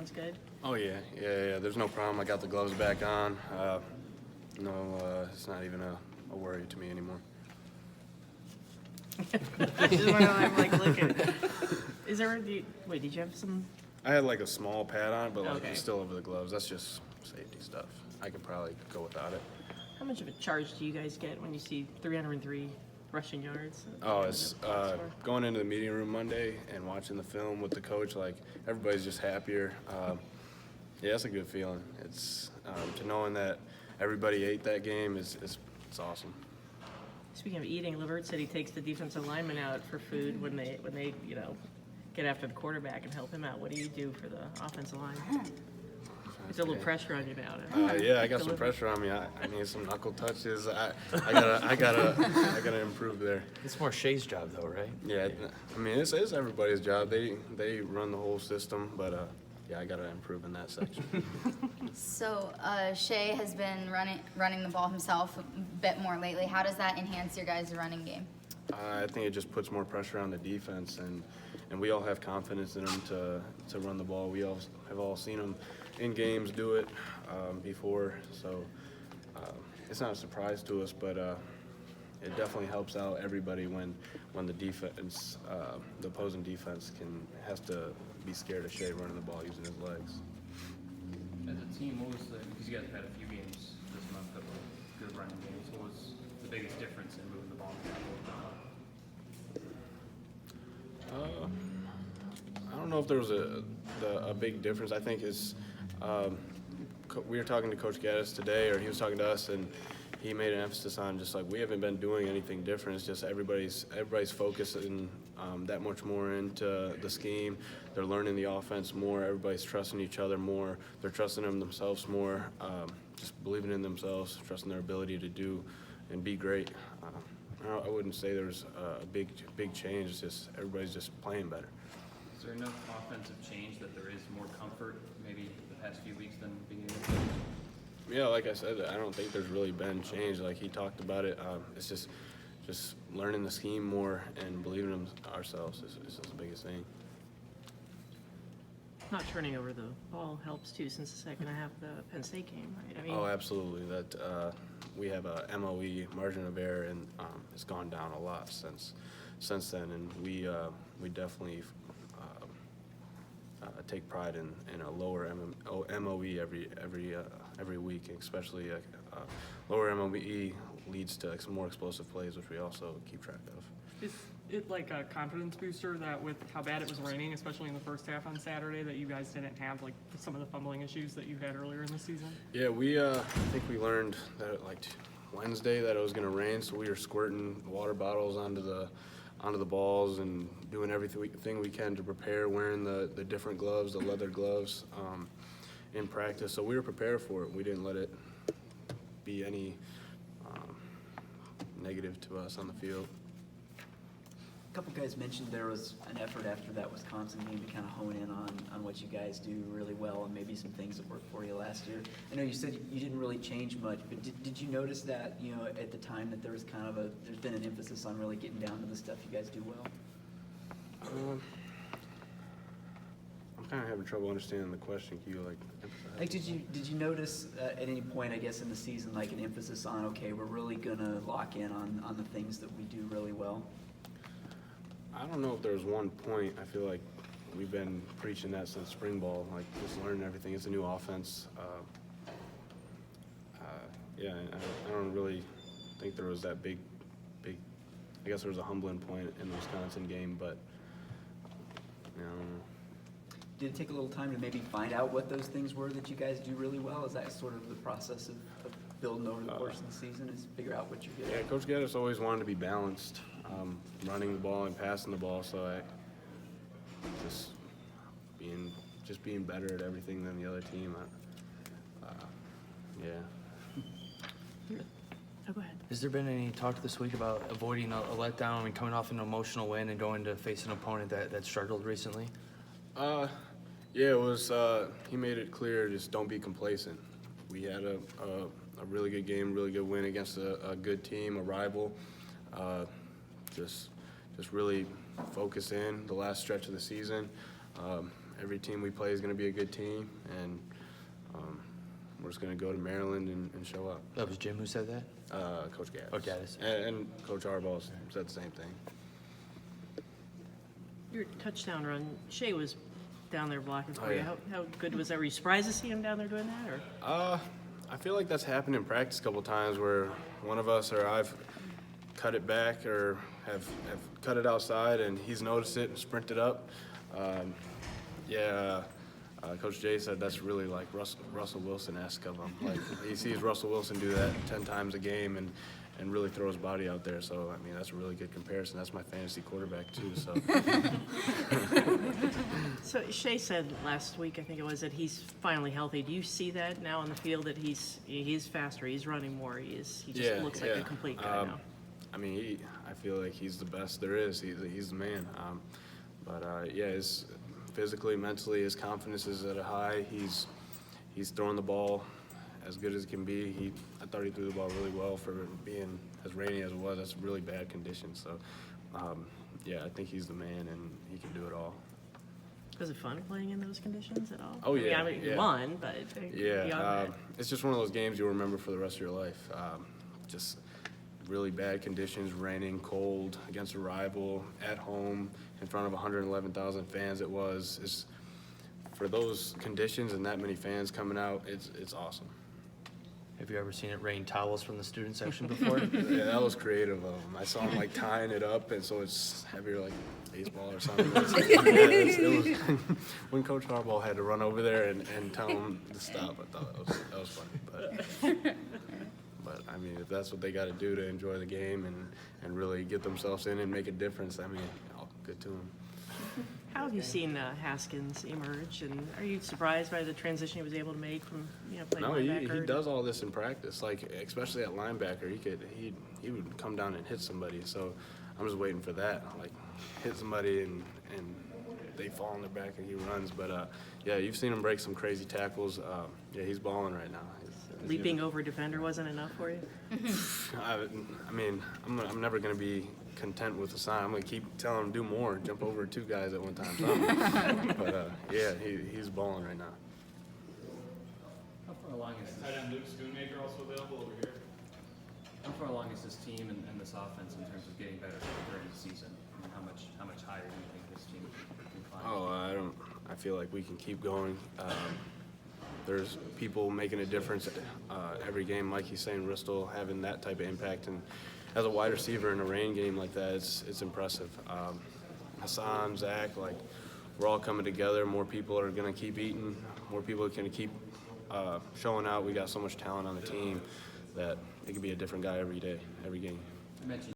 hands good? Oh, yeah. There's no problem. I got the gloves back on. It's not even a worry to me anymore. Just when I'm like looking. Is there? Wait, did you have some? I had like a small pad on, but like Okay. it's still over the gloves. That's just safety stuff. I could probably go without it. How much of a charge do you guys get when you see 303 rushing yards? Oh, it's going into the meeting room Monday and watching the film with the coach. Like everybody's just happier. Yeah, it's a good feeling. It's to knowing that everybody ate that game is it's awesome. Speaking of eating, Levert said he takes the defensive lineman out for food when they get after the quarterback and help him out. What do you do for the offensive line? It's a little pressure on you now. Yeah, I got some pressure on me. I need some knuckle touches. I gotta improve there. It's more Shea's job, though, right? Yeah, I mean it's everybody's job. They run the whole system, but yeah, I gotta improve in that section. So Shea has been running the ball himself a bit more lately. How does that enhance your guys' running game? I think it just puts more pressure on the defense, and we all have confidence in him to run the ball. We all have all seen him in games do it before, so it's not a surprise to us, but it definitely helps out everybody when the defense, the opposing defense has to be scared of Shea running the ball using his legs. As a team, what was because you guys have had a few games this month that were good running games, what was the biggest difference in moving the ball? I don't know if there was a big difference. I think it's we were talking to Coach Gaddis today, or he was talking to us, and he made an emphasis on just like we haven't been doing anything different. It's just everybody's focusing that much more into the scheme. They're learning the offense more. Everybody's trusting each other more. They're trusting themselves more. Just believing in themselves, trusting their ability to do and be great. I wouldn't say there's a big change. It's just everybody's just playing better. Is there enough offensive change that there is more comfort maybe the past few weeks than beginning of the season? Yeah, like I said, I don't think there's really been change. Like he talked about it. It's just learning the scheme more and believing in ourselves is the biggest thing. Not turning over the ball helps too, since the second half of the Penn State game, right? I mean, Oh, absolutely. That we have a MOE margin of error, and it's gone down a lot since then. And we definitely take pride in a lower MOE every week, especially lower MOE leads to some more explosive plays, which we also keep track of. Is it like a confidence booster that with how bad it was raining, especially in the first half on Saturday, that you guys didn't have like some of the fumbling issues that you had earlier in the season? Yeah, we I think we learned that like Wednesday that it was going to rain, so we were squirting water bottles onto the balls and doing everything we can to prepare, wearing the different gloves, the leather gloves in practice. So we were prepared for it. We didn't let it be any negative to us on the field. A couple guys mentioned there was an effort after that Wisconsin game to kind of hone in on what you guys do really well and maybe some things that worked for you last year. I know you said you didn't really change much, but did you notice that, at the time that there was kind of there's been an emphasis on really getting down to the stuff you guys do well? I'm kind of having trouble understanding the question. Can you emphasize? Like, did you notice at any point, I guess, in the season, like an emphasis on, okay, we're really gonna lock in on the things that we do really well? I don't know if there's one point. I feel like we've been preaching that since spring ball, like just learning everything. It's a new offense. Yeah, I don't really think there was that big. I guess there was a humbling point in the Wisconsin game, but I don't know. Did it take a little time to maybe find out what those things were that you guys do really well? Is that sort of the process of building over the course of the season, is figure out what you're good at? Yeah, Coach Gaddis always wanted to be balanced, running the ball and passing the ball. So I just being better at everything than the other team. Yeah. oh, go ahead. Has there been any talk this week about avoiding a letdown and coming off an emotional win and going to face an opponent that struggled recently? Yeah, it was. He made it clear, just don't be complacent. We had a really good game, really good win against a good team, a rival. Just really focus in the last stretch of the season. every team we play is going to be a good team, and we're just going to go to Maryland and show up. That was Jim who said that? Coach Gaddis. Oh, Gaddis. And Coach Harbaugh said the same thing. Your touchdown run, Shea was down there blocking for Oh, you. yeah. How good was that? Were you surprised to see him down there doing that, or? I feel like that's happened in practice a couple times where one of us or I've cut it back or have cut it outside and he's noticed it and sprinted up. Coach Jay said that's really like Russell Wilson-esque of him. Like he sees Russell Wilson do that 10 times a game and really throw his body out there. So, I mean, that's a really good comparison. That's my fantasy quarterback too, so. So Shea said last week, I think it was, that he's finally healthy. Do you see that now on the field, that he's faster, he's running more, he just looks like a complete guy now? I mean, I feel like he's the best there is. He's the man. His physically, mentally, his confidence is at a high. He's throwing the ball as good as it can be. I thought he threw the ball really well for being as rainy as it was. That's really bad conditions. So, I think he's the man, and he can do it all. Was it fun playing in those conditions at all? Oh, yeah, I mean, you yeah. won, but beyond that. It's just one of those games you'll remember for the rest of your life. Just really bad conditions, raining, cold, against a rival, at home, in front of 111,000 fans. It's for those conditions and that many fans coming out, it's awesome. Have you ever seen it rain towels from the student section before? Yeah, that was creative of him. I saw him like tying it up, and so it's heavier like baseball or something. It was when Coach Harbaugh had to run over there and tell him to stop. I thought that was funny, but I mean, if that's what they got to do to enjoy the game and really get themselves in and make a difference, I mean, good to them. How have you seen Haskins emerge, and are you surprised by the transition he was able to make from playing No, linebacker? he does all this in practice. Like especially at linebacker, he would come down and hit somebody. So I'm just waiting for that. Like hit somebody and they fall on their back and he runs. But you've seen him break some crazy tackles. He's balling right now. Leaping over a defender wasn't enough for you? I mean, I'm never going to be content with the sign. I'm going to keep telling him do more, jump over 2 guys at one time. But he's balling right now. How far along is Tight end Luke Schoonmaker also available over here. How far along is this team and this offense in terms of getting better during the season? I mean, how much higher do you think this team can climb? I feel like we can keep going. There's people making a difference every game, like he's saying, Bristol having that type of impact, and as a wide receiver in a rain game like that, it's impressive. Hassan, Zach, like we're all coming together. More people are going to keep eating. More people are going to keep showing out. We got so much talent on the team that it could be a different guy every day, every game. You mentioned